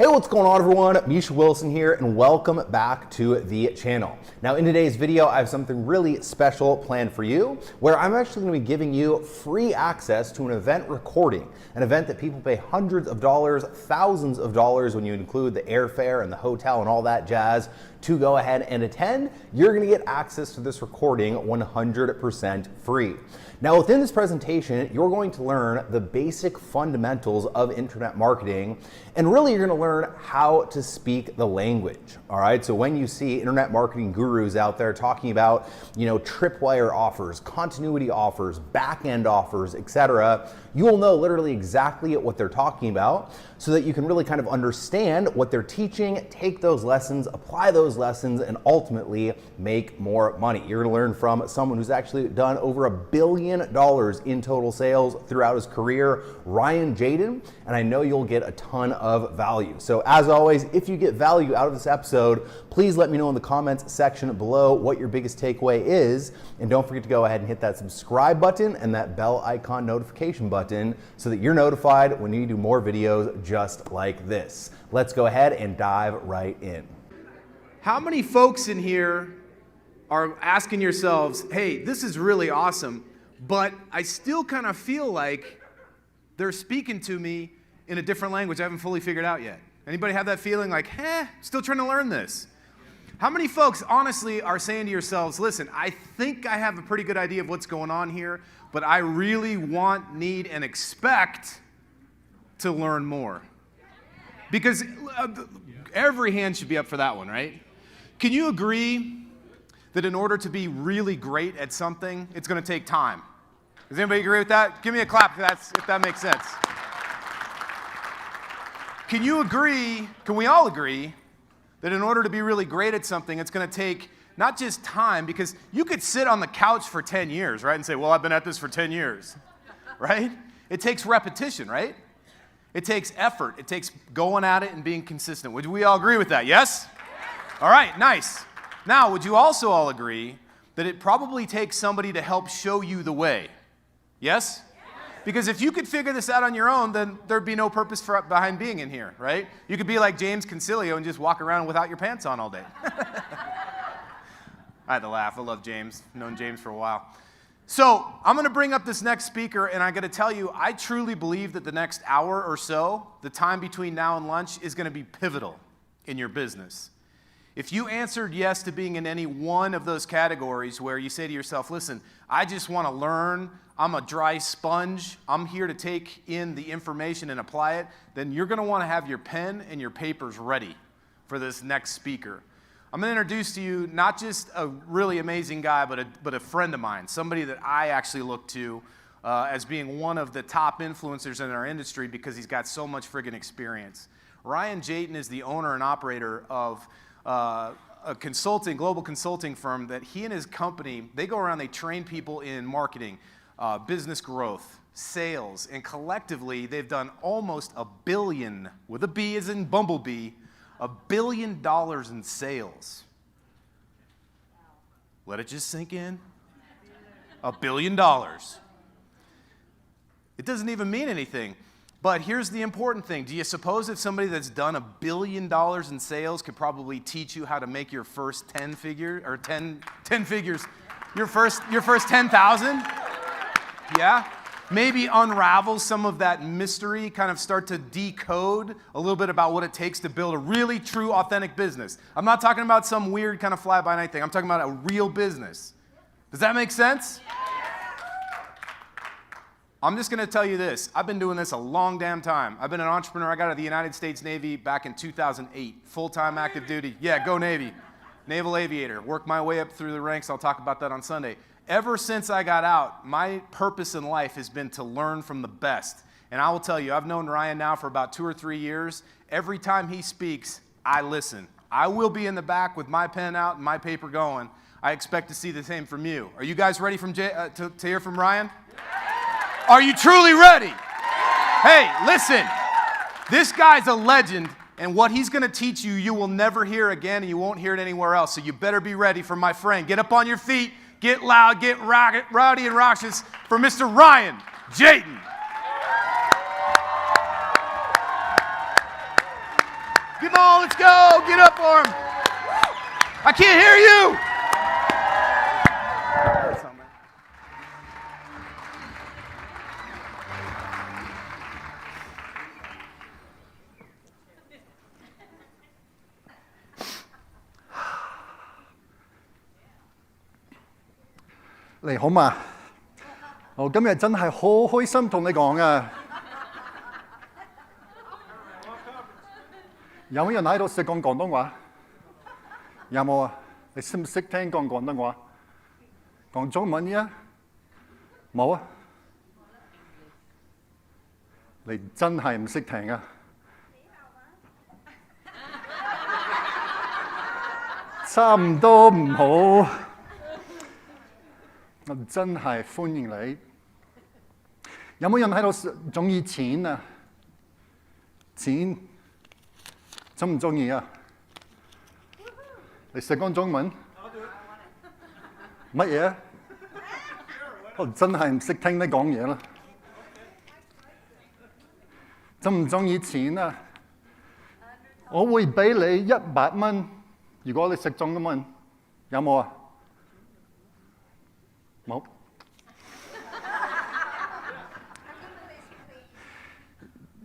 Hey, what's going on everyone? Misha Wilson here and welcome back to the channel. Now in today's video, I have something really special planned for you where I'm actually going to be giving you free access to an event recording, an event that people pay hundreds of dollars, thousands of dollars when you include the airfare and the hotel and all that jazz to go ahead and attend. You're going to get access to this recording 100% free. Now within this presentation, you're going to learn the basic fundamentals of internet marketing, and really you're going to learn how to speak the language. All right, so when you see internet marketing gurus out there talking about, tripwire offers, continuity offers, back-end offers, etc., you will know literally exactly what they're talking about so that you can really kind of understand what they're teaching, take those lessons, apply those lessons, and ultimately make more money. You're going to learn from someone who's actually done over $1 billion in total sales throughout his career, Ryan Jaden, and I know you'll get a ton of value. So as always, if you get value out of this episode, please let me know in the comments section below what your biggest takeaway is, and don't forget to go ahead and hit that subscribe button and that bell icon notification button so that you're notified when we do more videos just like this. Let's go ahead and dive right in. How many folks in here are asking yourselves, hey, this is really awesome, but I still kind of feel like they're speaking to me in a different language I haven't fully figured out yet? Anybody have that feeling like, still trying to learn this? How many folks honestly are saying to yourselves, listen, I think I have a pretty good idea of what's going on here, but I really want, need, and expect to learn more? Because every hand should be up for that one, right? Can you agree that in order to be really great at something, it's going to take time? Does anybody agree with that? Give me a clap if that makes sense. Can you agree, can we all agree, that in order to be really great at something, it's going to take not just time, because you could sit on the couch for 10 years, right, and say, well, I've been at this for 10 years, right? It takes repetition, right? It takes effort. It takes going at it and being consistent. Would we all agree with that? Yes? All right, nice. Now, would you also all agree that it probably takes somebody to help show you the way? Yes? Because if you could figure this out on your own, then there'd be no purpose behind being in here, right? You could be like James Concilio and just walk around without your pants on all day. I had to laugh. I love James. I've known James for a while. So I'm going to bring up this next speaker, and I got to tell you, I truly believe that the next hour or so, the time between now and lunch, is going to be pivotal in your business. If you answered yes to being in any one of those categories where you say to yourself, listen, I just want to learn, I'm a dry sponge, I'm here to take in the information and apply it, then you're going to want to have your pen and your papers ready for this next speaker. I'm going to introduce to you not just a really amazing guy, but a friend of mine, somebody that I actually look to as being one of the top influencers in our industry because he's got so much friggin' experience. Ryan Jaden is the owner and operator of a global consulting firm that he and his company, they go around, they train people in marketing, business growth, sales, and collectively they've done almost $1 billion, with a B as in bumblebee, $1 billion in sales. Let it just sink in. $1 billion. It doesn't even mean anything. But here's the important thing. Do you suppose if somebody that's done $1 billion in sales could probably teach you how to make your first 10 figures, your first 10,000? Yeah? Maybe unravel some of that mystery, kind of start to decode a little bit about what it takes to build a really true, authentic business. I'm not talking about some weird kind of fly-by-night thing. I'm talking about a real business. Does that make sense? I'm just going to tell you this. I've been doing this a long damn time. I've been an entrepreneur. I got out of the United States Navy back in 2008. Full-time active duty. Yeah, go Navy. Naval aviator. Worked my way up through the ranks. I'll talk about that on Sunday. Ever since I got out, my purpose in life has been to learn from the best. And I will tell you, I've known Ryan now for about 2 or 3 years. Every time he speaks, I listen. I will be in the back with my pen out and my paper going. I expect to see the same from you. Are you guys ready to hear from Ryan? Are you truly ready? Hey, listen, this guy's a legend, and what he's going to teach you, you will never hear again, and you won't hear it anywhere else. So you better be ready for my friend. Get up on your feet, get loud, get rowdy and raucous for Mr. Ryan Jaden. Come on, let's go. Get up for him. I can't hear you. Hey, 好嘛？我今日真係好開心同你講啊！有冇人喺度識講廣東話？有冇啊？你識唔識聽講廣東話？講中文嘅？冇啊？你真係唔識聽啊！差唔多唔好。我真係歡迎你。有冇人喺度中意錢啊？錢中唔中意啊？你識講中文？乜嘢？我真係唔識聽你講嘢啦。中唔中意錢啊？我會俾你100蚊，如果你識中文，有冇啊？冇。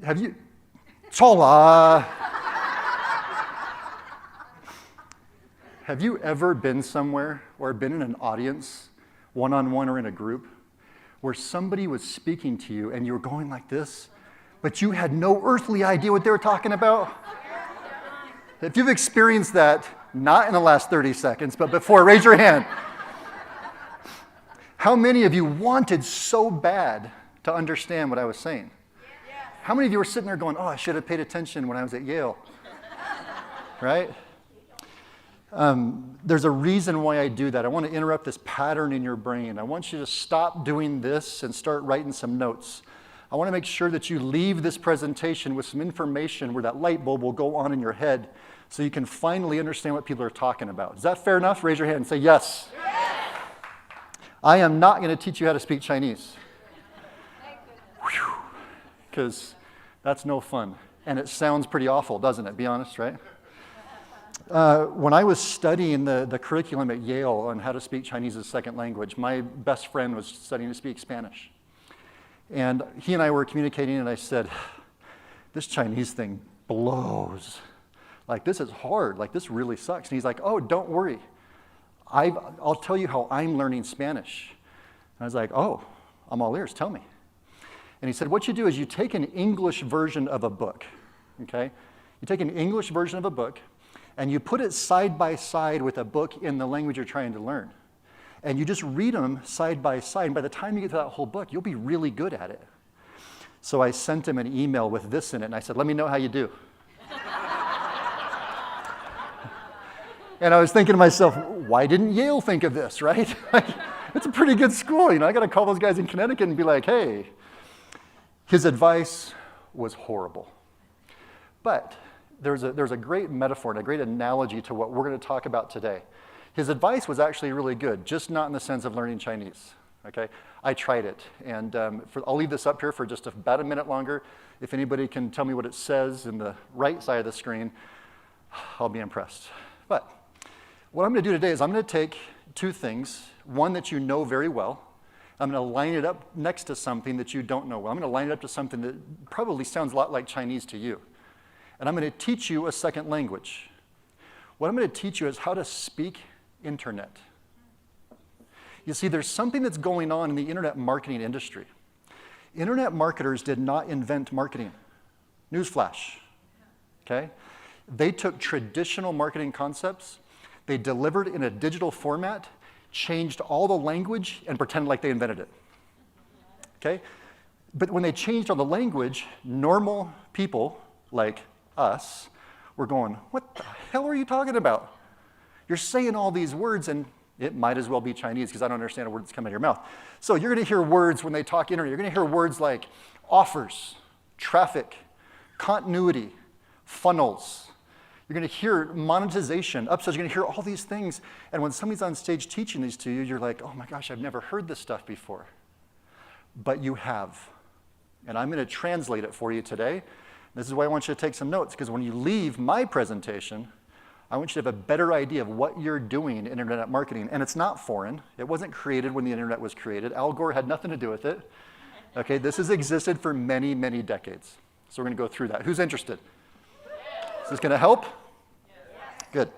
Have you 錯啦？Have you ever been somewhere or been in an audience, one-on-one or in a group, where somebody was speaking to you and you were going like this, but you had no earthly idea what they were talking about? If you've experienced that, not in the last 30 seconds, but before, raise your hand. How many of you wanted so bad to understand what I was saying? How many of you were sitting there going, oh, I should have paid attention when I was at Yale? Right? There's a reason why I do that. I want to interrupt this pattern in your brain. I want you to stop doing this and start writing some notes. I want to make sure that you leave this presentation with some information where that light bulb will go on in your head so you can finally understand what people are talking about. Is that fair enough? Raise your hand and say yes. I am not going to teach you how to speak Chinese. Because that's no fun. And it sounds pretty awful, doesn't it? Be honest, right? When I was studying the curriculum at Yale on how to speak Chinese as a second language, my best friend was studying to speak Spanish. And he and I were communicating, and I said, this Chinese thing blows. Like, this is hard. Like, this really sucks. And he's like, oh, don't worry. I'll tell you how I'm learning Spanish. And I was like, oh, I'm all ears. Tell me. And he said, what you do is you take an English version of a book, okay? You take an English version of a book, and you put it side by side with a book in the language you're trying to learn. And you just read them side by side. And by the time you get to that whole book, you'll be really good at it. So I sent him an email with this in it, and I said, let me know how you do. And I was thinking to myself, why didn't Yale think of this, right? It's a pretty good school. You know, I got to call those guys in Connecticut and be like, hey. His advice was horrible. But there's a great metaphor and a great analogy to what we're going to talk about today. His advice was actually really good, just not in the sense of learning Chinese. Okay, I tried it, and I'll leave this up here for just about a minute longer. If anybody can tell me what it says in the right side of the screen, I'll be impressed. But what I'm going to do today is I'm going to take two things, one that you know very well. I'm going to line it up next to something that you don't know well. I'm going to line it up to something that probably sounds a lot like Chinese to you. And I'm going to teach you a second language. What I'm going to teach you is how to speak internet. You see, there's something that's going on in the internet marketing industry. Internet marketers did not invent marketing. Newsflash, okay? They took traditional marketing concepts, they delivered in a digital format, changed all the language, and pretended like they invented it, okay? But when they changed all the language, normal people like us were going, what the hell are you talking about? You're saying all these words, and it might as well be Chinese because I don't understand a word that's coming out of your mouth. So you're going to hear words when they talk internet. You're going to hear words like offers, traffic, continuity, funnels. You're going to hear monetization, upsells. You're going to hear all these things. And when somebody's on stage teaching these to you, you're like, oh my gosh, I've never heard this stuff before. But you have. And I'm going to translate it for you today. This is why I want you to take some notes, because when you leave my presentation, I want you to have a better idea of what you're doing in internet marketing. And it's not foreign. It wasn't created when the internet was created. Al Gore had nothing to do with it. Okay, this has existed for many, many decades. So we're going to go through that. Who's interested? Is this going to help? Good.